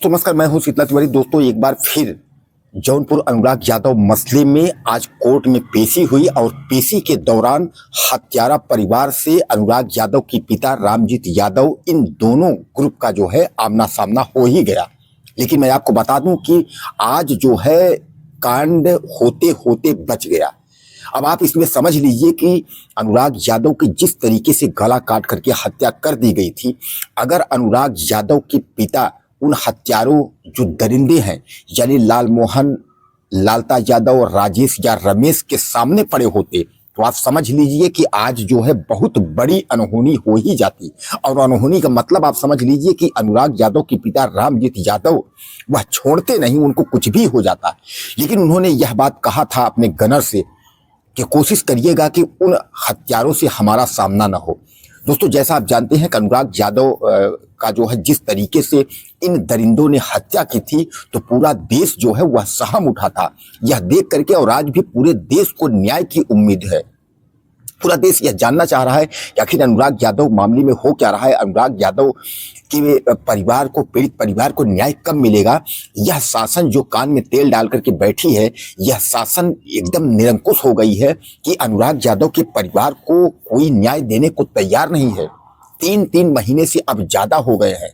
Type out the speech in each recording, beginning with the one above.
तो नमस्कार, मैं हूं शीतला तिवारी। दोस्तों, एक बार फिर जौनपुर अनुराग यादव मसले में आज कोर्ट में पेशी हुई और पेशी के दौरान हत्यारा परिवार से अनुराग यादव के पिता रामजीत यादव, इन दोनों ग्रुप का जो है आमना सामना हो ही गया। लेकिन मैं आपको बता दूं कि आज जो है कांड होते होते बच गया। अब आप इसमें समझ लीजिए कि अनुराग यादव की जिस तरीके से गला काट करके हत्या कर दी गई थी, अगर अनुराग यादव के पिता उन हत्यारों जो दरिंदे हैं यानी लालमोहन, लालता यादव और राजेश या रमेश के सामने पड़े होते, तो आप समझ लीजिए कि आज जो है बहुत बड़ी अनहोनी हो ही जाती। और अनहोनी का मतलब आप समझ लीजिए कि अनुराग यादव के पिता रामजीत यादव वह छोड़ते नहीं, उनको कुछ भी हो जाता। लेकिन उन्होंने यह बात कहा था अपने गनर से कि कोशिश करिएगा कि उन हत्यारों से हमारा सामना न हो। दोस्तों, जैसा आप जानते हैं कि अनुराग यादव का जो है जिस तरीके से इन दरिंदों ने हत्या की थी, तो पूरा देश जो है वह सहम उठा था यह देख करके। और आज भी पूरे देश को न्याय की उम्मीद है। पूरा देश यह जानना चाह रहा है कि आखिर अनुराग यादव मामले में हो क्या रहा है, अनुराग यादव के परिवार को, पीड़ित परिवार को न्याय कब मिलेगा। यह शासन जो कान में तेल डाल करके बैठी है, यह शासन एकदम निरंकुश हो गई है कि अनुराग यादव के परिवार को कोई न्याय देने को तैयार नहीं है। 3 महीने से अब ज्यादा हो गए हैं।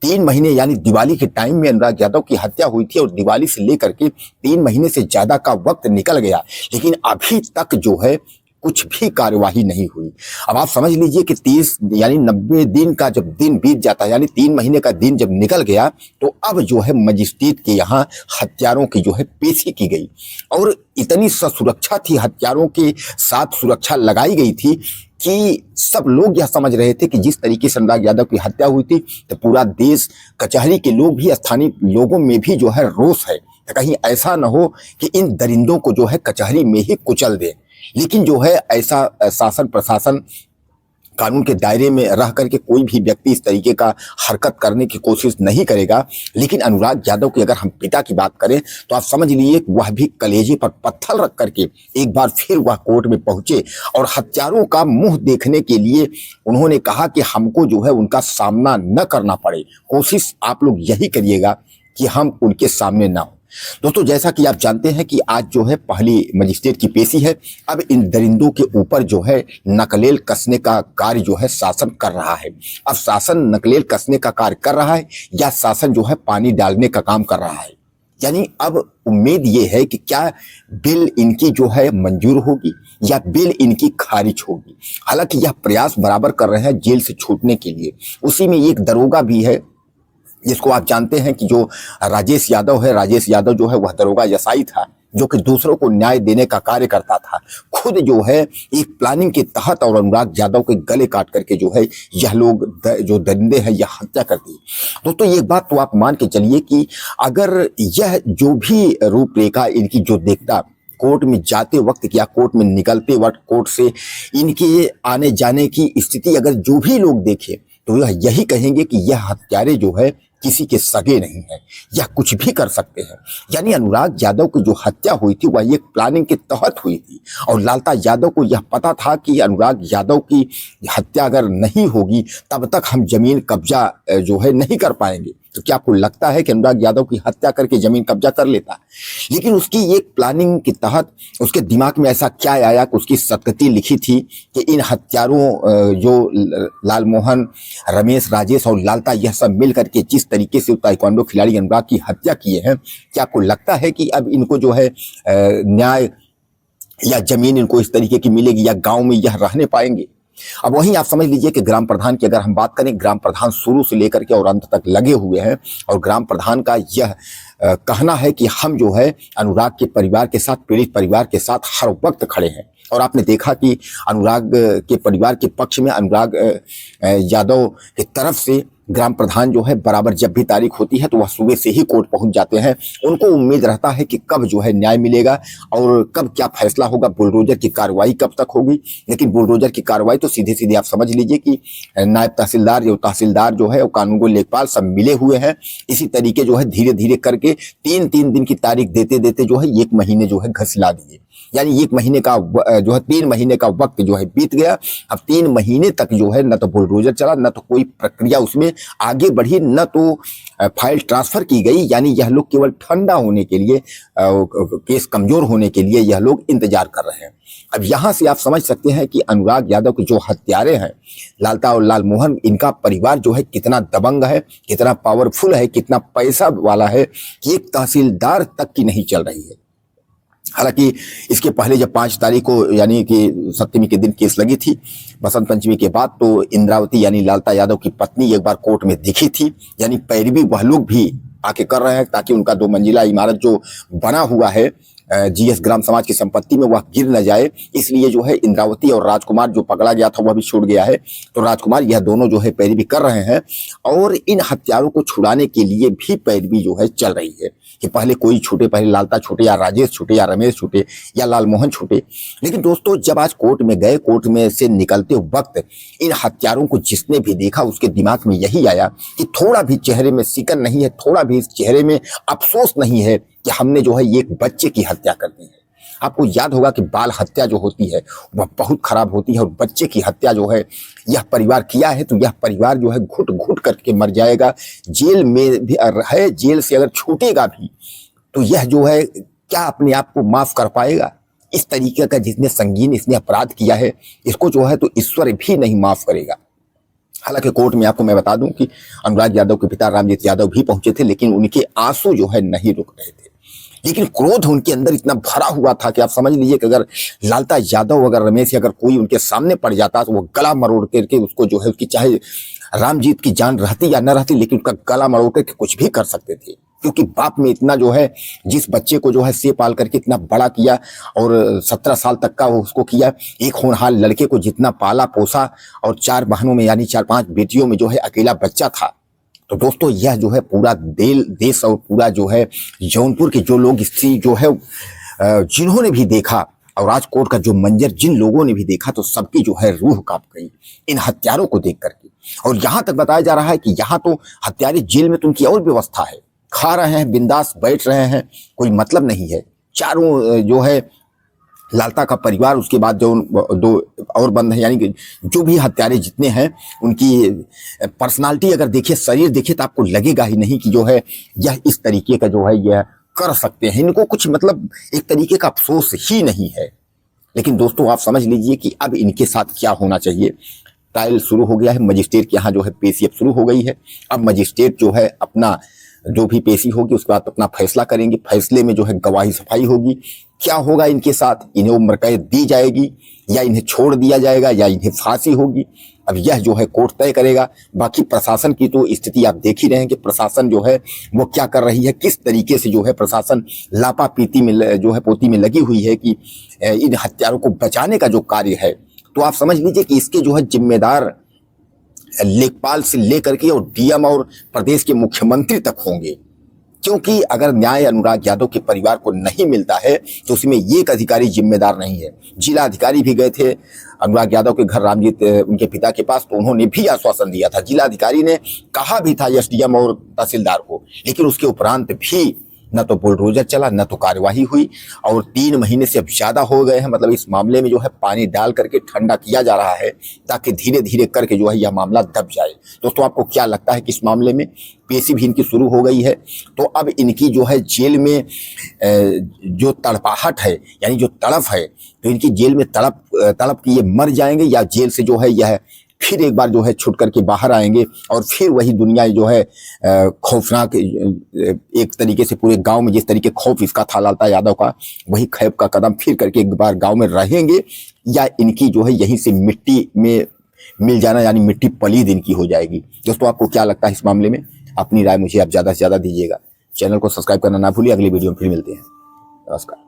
3 महीने यानी दिवाली के टाइम में अनुराग यादव की हत्या हुई थी और दिवाली से लेकर के 3 महीने से ज्यादा का वक्त निकल गया, लेकिन अभी तक जो है कुछ भी कार्यवाही नहीं हुई। अब आप समझ लीजिए कि 30 यानी 90 दिन का जब दिन बीत जाता है, यानी 3 महीने का दिन जब निकल गया, तो अब जो है मजिस्ट्रेट के यहाँ हत्यारों की जो है पेशी की गई। और इतनी सुरक्षा थी, हत्यारों के साथ सुरक्षा लगाई गई थी कि सब लोग यह समझ रहे थे कि जिस तरीके से अनुराग यादव की हत्या हुई थी, तो पूरा देश, कचहरी के लोग भी, स्थानीय लोगों में भी जो है रोष है। तो कहीं ऐसा न हो कि इन दरिंदों को जो है कचहरी में ही कुचल दे। लेकिन जो है ऐसा शासन प्रशासन कानून के दायरे में रह करके कोई भी व्यक्ति इस तरीके का हरकत करने की कोशिश नहीं करेगा। लेकिन अनुराग यादव की अगर हम पिता की बात करें, तो आप समझ लीजिए वह भी कलेजे पर पत्थर रख करके एक बार फिर वह कोर्ट में पहुंचे और हत्यारों का मुंह देखने के लिए उन्होंने कहा कि हमको जो है उनका सामना न करना पड़े। कोशिश आप लोग यही करिएगा कि हम उनके सामने ना हो। दोस्तों, जैसा कि आप जानते हैं कि आज जो है पहली मजिस्ट्रेट की पेशी है। अब इन दरिंदों के ऊपर जो है नकलेल कसने का कार्य जो है शासन कर रहा है। अब शासन नकलेल कसने का कार्य कर रहा है या शासन जो है पानी डालने का काम कर रहा है। यानी अब उम्मीद ये है कि क्या बिल इनकी जो है मंजूर होगी या बिल इनकी खारिज होगी। हालांकि यह प्रयास बराबर कर रहे हैं जेल से छूटने के लिए। उसी में एक दरोगा भी है जिसको आप जानते हैं कि जो राजेश यादव है, राजेश यादव जो है वह दरोगा एसआई था, जो कि दूसरों को न्याय देने का कार्य करता था। खुद जो है एक प्लानिंग के तहत और अनुराग यादव के गले काट करके जो है यह लोग जो दरिंदे हैं यह हत्या कर दी। दोस्तों, एक बात तो आप मान के चलिए कि अगर यह जो भी रूपरेखा इनकी जो देखता कोर्ट में जाते वक्त या कोर्ट में निकलते वक्त, कोर्ट से इनके आने जाने की स्थिति अगर जो भी लोग देखें, तो यह यही कहेंगे कि यह हत्यारे जो है किसी के सगे नहीं है, यह कुछ भी कर सकते हैं। यानी अनुराग यादव की जो हत्या हुई थी वह एक प्लानिंग के तहत हुई थी और लालता यादव को यह पता था कि अनुराग यादव की हत्या अगर नहीं होगी तब तक हम जमीन कब्जा जो है नहीं कर पाएंगे। तो क्या आपको लगता है कि अनुराग यादव की हत्या करके जमीन कब्जा कर लेता? लेकिन उसकी एक प्लानिंग के तहत उसके दिमाग में ऐसा क्या आया कि उसकी शतकती लिखी थी कि इन हत्यारों जो लालमोहन, रमेश, राजेश और लालता, यह सब मिल करके जिस तरीके से ताइक्वांडो खिलाड़ी अनुराग की हत्या किए हैं, क्या आपको लगता है कि अब इनको जो है न्याय या जमीन इनको इस तरीके की मिलेगी या गांव में यह रहने पाएंगे? अब वहीं आप समझ लीजिए कि ग्राम प्रधान की अगर हम बात करें, ग्राम प्रधान शुरू से लेकर के और अंत तक लगे हुए हैं और ग्राम प्रधान का यह कहना है कि हम जो है अनुराग के परिवार के साथ, पीड़ित परिवार के साथ हर वक्त खड़े हैं। और आपने देखा कि अनुराग के परिवार के पक्ष में अनुराग यादव की तरफ से ग्राम प्रधान जो है बराबर जब भी तारीख होती है तो वह सुबह से ही कोर्ट पहुंच जाते हैं। उनको उम्मीद रहता है कि कब जो है न्याय मिलेगा और कब क्या फैसला होगा, बुलडोजर की कार्रवाई कब तक होगी। लेकिन बुलडोजर की कार्रवाई तो सीधे सीधे आप समझ लीजिए कि नायब तहसीलदार जो है और कानून को लेखपाल सब मिले हुए हैं। इसी तरीके जो है धीरे धीरे करके 3 दिन की तारीख देते देते जो है 1 महीने जो है घसिला दिए। यानी 1 महीने का जो है 3 महीने का वक्त जो है बीत गया। अब 3 महीने तक जो है न तो बुलडोजर चला, न तो कोई प्रक्रिया उसमें आगे बढ़ी, न तो फाइल ट्रांसफर की गई। यानी यह लोग केवल ठंडा होने के लिए, केस कमजोर होने के लिए यह लोग इंतजार कर रहे हैं। अब यहां से आप समझ सकते हैं कि अनुराग यादव के जो हत्यारे हैं लालता और लालमोहन, इनका परिवार जो है कितना दबंग है, कितना पावरफुल है, कितना पैसा वाला है कि एक तहसीलदार तक की नहीं चल रही है। हालांकि इसके पहले जब 5 तारीख को यानी कि सप्तमी के दिन केस लगी थी, बसंत पंचमी के बाद, तो इंद्रावती यानी लालता यादव की पत्नी एक बार कोर्ट में दिखी थी। यानी पैरवी वह लोग भी आके कर रहे हैं ताकि उनका 2 मंजिला इमारत जो बना हुआ है जीएस ग्राम समाज की संपत्ति में वह गिर न जाए, इसलिए जो है इंद्रावती और राजकुमार जो पकड़ा गया था वह भी छूट गया है। तो राजकुमार यह दोनों जो है पैरवी कर रहे हैं और इन हत्यारों को छुड़ाने के लिए भी पैरवी जो है चल रही है कि पहले कोई छूटे, पहले लालता छूटे या राजेश छूटे या रमेश छूटे या लालमोहन छूटे। लेकिन दोस्तों जब आज कोर्ट में गए, कोर्ट में से निकलते वक्त इन हत्यारों को जिसने भी देखा उसके दिमाग में यही आया कि थोड़ा भी चेहरे में सिकन नहीं है, थोड़ा भी इस चेहरे में अफसोस नहीं है कि हमने जो है ये एक बच्चे की हत्या कर दी है। आपको याद होगा कि बाल हत्या जो होती है वह बहुत खराब होती है और बच्चे की हत्या जो है यह परिवार किया है तो यह परिवार जो है घुट घुट करके मर जाएगा। जेल में भी है, जेल से अगर छूटेगा भी तो यह जो है क्या अपने आप को माफ कर पाएगा? इस तरीके का जिसने संगीन इसने अपराध किया है इसको जो है तो ईश्वर भी नहीं माफ करेगा। हालांकि कोर्ट में आपको मैं बता दूं कि अनुराग यादव के पिता रामजीत यादव भी पहुंचे थे, लेकिन उनके आंसू जो है नहीं रुक रहे थे। लेकिन क्रोध उनके अंदर इतना भरा हुआ था कि आप समझ लीजिए कि अगर लालता यादव, अगर रमेश, अगर कोई उनके सामने पड़ जाता तो वो गला मरोड़ करके उसको जो है उसकी, चाहे रामजीत की जान रहती या न रहती, लेकिन उसका गला मरोड़ करके कुछ भी कर सकते थे। क्योंकि बाप में इतना जो है, जिस बच्चे को जो है से पाल करके इतना बड़ा किया और 17 साल तक का वो उसको किया, एक होनहार लड़के को जितना पाला पोसा और 4 बहनों में यानी 4-5 बेटियों में जो है अकेला बच्चा था। तो दोस्तों यह जो है पूरा देश और पूरा जो है जौनपुर के जो लोग स्त्री जो है जिन्होंने भी देखा और राजकोट का जो मंजर जिन लोगों ने भी देखा तो सबकी जो है रूह कांप गई इन हत्यारों को देख करके। और यहां तक बताया जा रहा है कि यहाँ तो हत्यारे जेल में तो उनकी और व्यवस्था है, खा रहे हैं, बिंदास बैठ रहे हैं, कोई मतलब नहीं है। चारों जो है लालता का परिवार, उसके बाद जो 2 और बंद है, यानी कि जो भी हत्यारे जितने हैं उनकी पर्सनालिटी अगर देखिए, शरीर देखिए तो आपको लगेगा ही नहीं कि जो है यह इस तरीके का जो है यह कर सकते हैं। इनको कुछ मतलब एक तरीके का अफसोस ही नहीं है। लेकिन दोस्तों आप समझ लीजिए कि अब इनके साथ क्या होना चाहिए। ट्रायल शुरू हो गया है, मजिस्ट्रेट के यहाँ जो है पेशी अब शुरू हो गई है। अब मजिस्ट्रेट जो है अपना जो भी पेशी होगी उसके बाद अपना फैसला करेंगे। फैसले में जो है गवाही सफाई होगी। क्या होगा इनके साथ, इन्हें उम्र कैद दी जाएगी या इन्हें छोड़ दिया जाएगा या इन्हें फांसी होगी, अब यह जो है कोर्ट तय करेगा। बाकी प्रशासन की तो स्थिति आप देख ही रहे हैं कि प्रशासन जो है वो क्या कर रही है, किस तरीके से जो है प्रशासन लापापीती में जो है पोती में लगी हुई है कि इन हत्यारों को बचाने का जो कार्य है। तो आप समझ लीजिए कि इसके जो है जिम्मेदार लेखपाल से लेकर के और डीएम और प्रदेश के मुख्यमंत्री तक होंगे। क्योंकि अगर न्याय अनुराग यादव के परिवार को नहीं मिलता है तो उसमें एक अधिकारी जिम्मेदार नहीं है। जिला अधिकारी भी गए थे अनुराग यादव के घर, रामजीत उनके पिता के पास, तो उन्होंने भी आश्वासन दिया था, जिला अधिकारी ने कहा भी था एसडीएम और तहसीलदार को, लेकिन उसके उपरांत भी न तो बुलडोजर चला न तो कार्यवाही हुई। और 3 महीने से अब ज्यादा हो गए हैं, मतलब इस मामले में जो है पानी डाल करके ठंडा किया जा रहा है ताकि धीरे धीरे करके जो है यह मामला दब जाए। दोस्तों आपको क्या लगता है कि इस मामले में पेशी भी इनकी शुरू हो गई है तो अब इनकी जो है जेल में जो तड़पाहट है यानी जो तड़प है, तो इनकी जेल में तड़प की ये मर जाएंगे या जेल से जो है यह फिर एक बार जो है छूट करके बाहर आएंगे और फिर वही दुनिया जो है खौफनाक, एक तरीके से पूरे गांव में जिस तरीके खौफ इसका था लालता यादव का, वही खैफ का कदम फिर करके एक बार गांव में रहेंगे, या इनकी जो है यहीं से मिट्टी में मिल जाना यानी मिट्टी पलीद इनकी हो जाएगी। दोस्तों आपको क्या लगता है इस मामले में? अपनी राय मुझे आप ज़्यादा से ज़्यादा दीजिएगा। चैनल को सब्सक्राइब करना ना भूलिए। अगली वीडियो में फिर मिलते हैं। नमस्कार।